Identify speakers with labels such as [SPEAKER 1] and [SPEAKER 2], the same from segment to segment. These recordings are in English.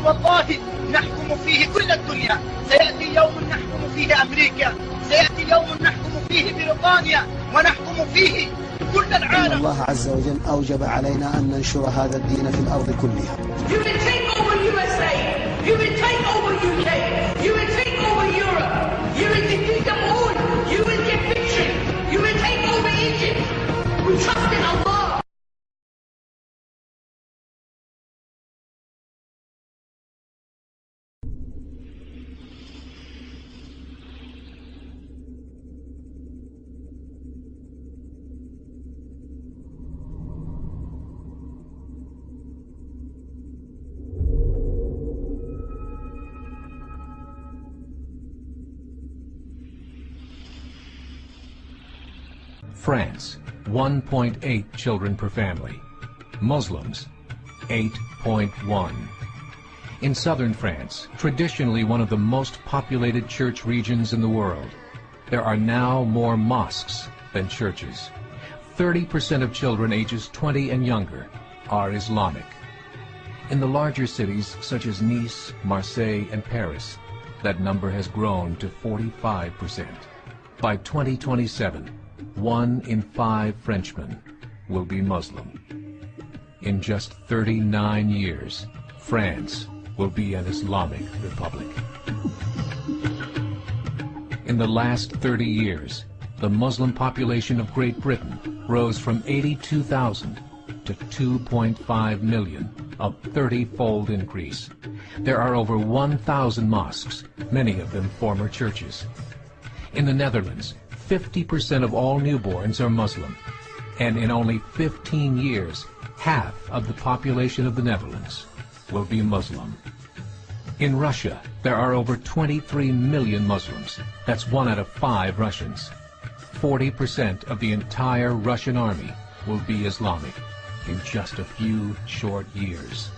[SPEAKER 1] والله نحكم فيه كل الدنيا. سيأتي يوم نحكم فيه أمريكا، سيأتي يوم نحكم فيه بريطانيا، ونحكم فيه كل العالم.
[SPEAKER 2] الله عز وجل أوجب علينا أن ننشر هذا الدين في الأرض كلها.
[SPEAKER 3] You will take over USA. You will take over UK. You will take over Europe. You will defeat them all. You will get victory. You will take over Egypt. We trust in Allah.
[SPEAKER 4] France, 1.8 children per family. Muslims, 8.1. In southern France, traditionally one of the most populated church regions in the world, there are now more mosques than churches. 30% of children ages 20 and younger are Islamic. In the larger cities such as Nice, Marseille, and Paris, that number has grown to 45%. By 2027, 1 in 5 Frenchmen will be Muslim. In just 39 years, France will be an Islamic republic. In the last 30 years, the Muslim population of Great Britain rose from 82,000 to 2.5 million, a 30-fold increase. There are over 1,000 mosques, many of them former churches. In the Netherlands, 50% of all newborns are Muslim, and in only 15 years, half of the population of the Netherlands will be Muslim. In Russia, there are over 23 million Muslims. That's 1 out of 5 Russians. 40% of the entire Russian army will be Islamic in just a few short years.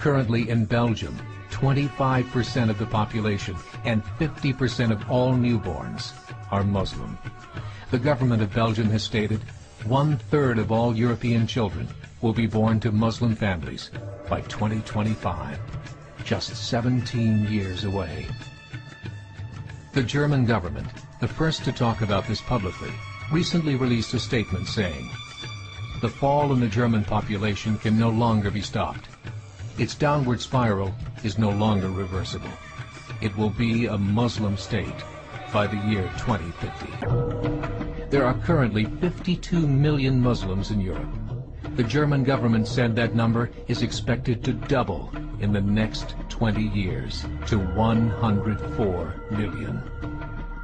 [SPEAKER 4] Currently in Belgium, 25% of the population and 50% of all newborns are Muslim. The government of Belgium has stated 1/3 of all European children will be born to Muslim families by 2025, just 17 years away. The German government, the first to talk about this publicly, recently released a statement saying, "The fall in the German population can no longer be stopped. Its downward spiral is no longer reversible. It will be a Muslim state by the year 2050. There are currently 52 million Muslims in Europe. The German government said that number is expected to double in the next 20 years to 104 million.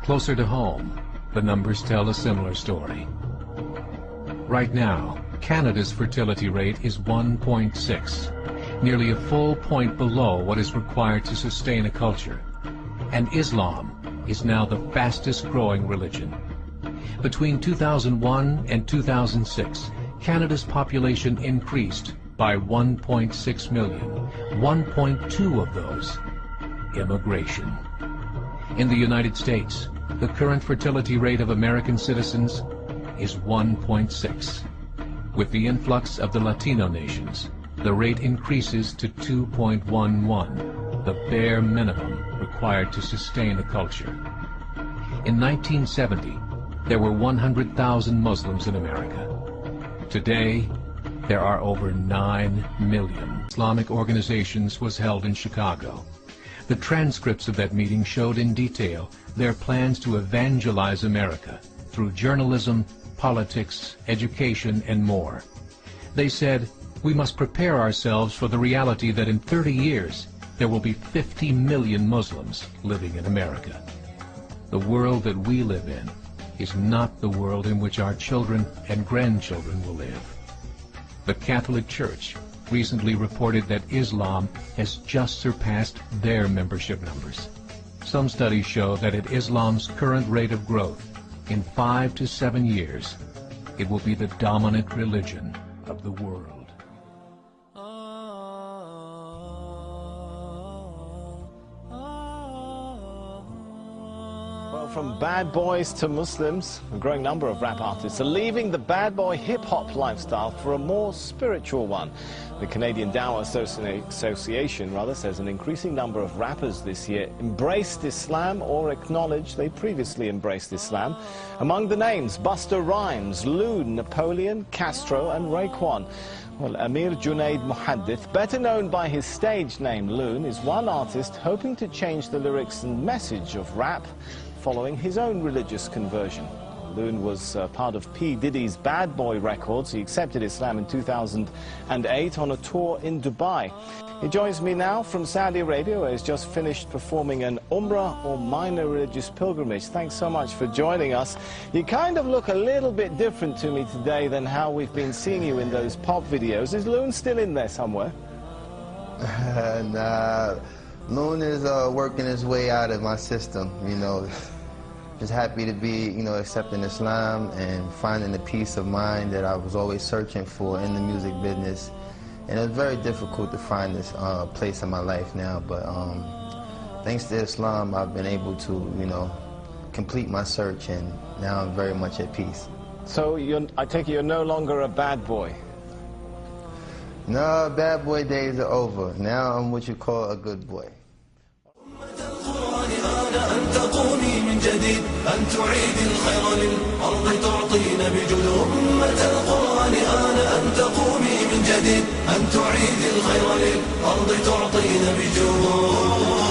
[SPEAKER 4] Closer to home, the numbers tell a similar story. Right now, Canada's fertility rate is 1.6, nearly a full point below what is required to sustain a culture. And Islam is now the fastest growing religion. Between 2001 and 2006, Canada's population increased by 1.6 million, 1.2 of those immigration. In the United States, the current fertility rate of American citizens is 1.6. With the influx of the Latino nations, the rate increases to 2.11, the bare minimum required to sustain a culture. In 1970, there were 100,000 Muslims in America. Today, there are over 9 million. Islamic Organizations was held in Chicago. The transcripts of that meeting showed in detail their plans to evangelize America through journalism, politics, education, and more. They said, "We must prepare ourselves for the reality that in 30 years, there will be 50 million Muslims living in America. The world that we live in is not the world in which our children and grandchildren will live." The Catholic Church recently reported that Islam has just surpassed their membership numbers. Some studies show that at Islam's current rate of growth, in 5 to 7 years, it will be the dominant religion of the world.
[SPEAKER 2] Well,
[SPEAKER 5] from bad boys to Muslims, a growing number of rap artists are leaving the bad boy hip-hop lifestyle for a more spiritual one. The Canadian Dawah Association says an increasing number of rappers this year embraced Islam or acknowledged they previously embraced Islam. Among the names, Busta Rhymes, Loon, Napoleon, Castro and Raekwon. Well, Amir Junaid Muhaddith, better known by his stage name Loon, is one artist hoping to change the lyrics and message of rap following his own religious conversion. Loon was part of P. Diddy's Bad Boy Records. He accepted Islam in 2008 on a tour in Dubai. He joins me now from Saudi Arabia, where he's just finished performing an Umrah or minor religious pilgrimage. Thanks so much for joining us. You kind of look a little bit different to me today than how we've been seeing you in those pop videos. Is Loon still in there somewhere?
[SPEAKER 6] Nah, Loon is working his way out of my system, you know. Just happy to be, you know, accepting Islam and finding the peace of mind that I was always searching for in the music business. And it was very difficult to find this place in my life now, but thanks to Islam, I've been able to, you know, complete my search, and now I'm very much at peace.
[SPEAKER 5] So I take it you're no longer a bad boy?
[SPEAKER 6] No, bad boy days are over. Now I'm what you call a good boy.
[SPEAKER 7] أن تقومي من جديد أن تعيدي الخير للأرض تعطين بجود أمة القرآن أن تقومي من جديد أن تعيدي الخير للأرض تعطين بجود.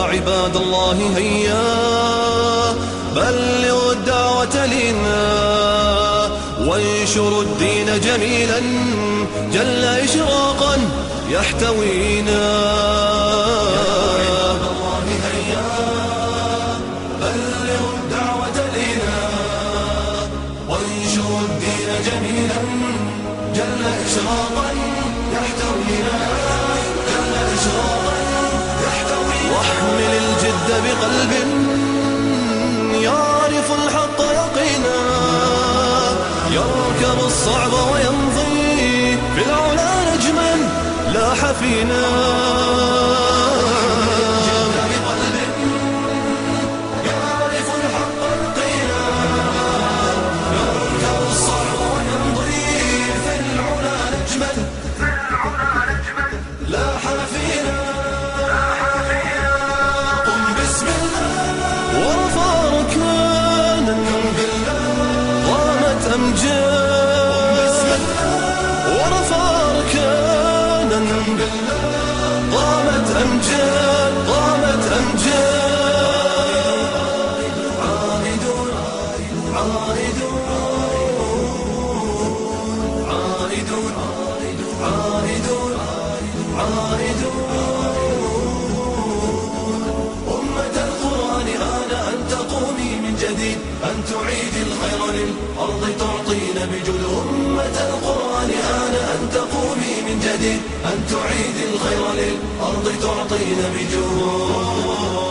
[SPEAKER 7] عباد الله هيا بلغوا الدعوة لنا وانشروا الدين جميلا جل إشراقا يحتوينا. عباد الله هيا بلغوا الدعوة لنا وانشروا الدين جميلا جل إشراقا يحتوينا. جل إشراقا واحمل الجد بقلب يعرف الحق يقينا يركب الصعب ويمضي في العلا نجما لاح فينا. أن تعيدي الخير للأرض تعطين بجود أمة القرآن أن تقومي من جديد أن تعيدي الخير للأرض تعطين بجود.